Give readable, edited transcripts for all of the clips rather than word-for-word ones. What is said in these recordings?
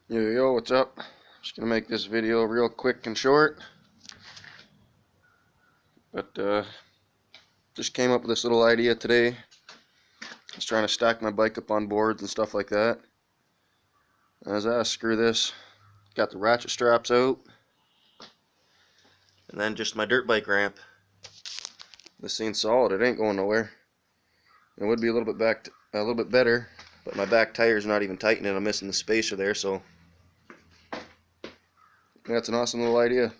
Yo, what's up? Just gonna make this video real quick and short, but just came up with this little idea today. I was trying to stack my bike up on boards and stuff like that. As I screw this, got the ratchet straps out, and then just my dirt bike ramp. This thing's solid; it ain't going nowhere. It would be a little bit better, but my back tire's not even tightening. I'm missing the spacer there, so that's an awesome little idea.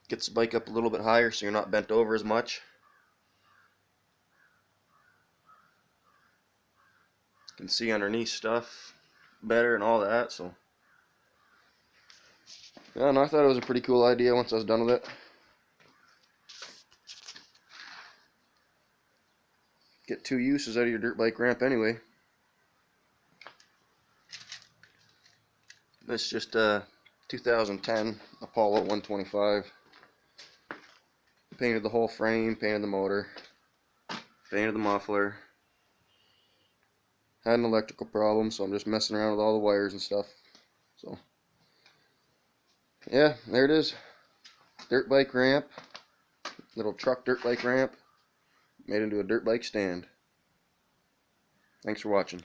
Gets the bike up a little bit higher so you're not bent over as much. You can see underneath stuff better and all that, so yeah, and I thought it was a pretty cool idea once I was done with it. Get two uses out of your dirt bike ramp anyway. This is just a 2010 Apollo 125. Painted the whole frame, painted the motor, painted the muffler. Had an electrical problem, so I'm just messing around with all the wires and stuff. So yeah, there it is. Dirt bike ramp, little truck dirt bike ramp, made into a dirt bike stand. Thanks for watching.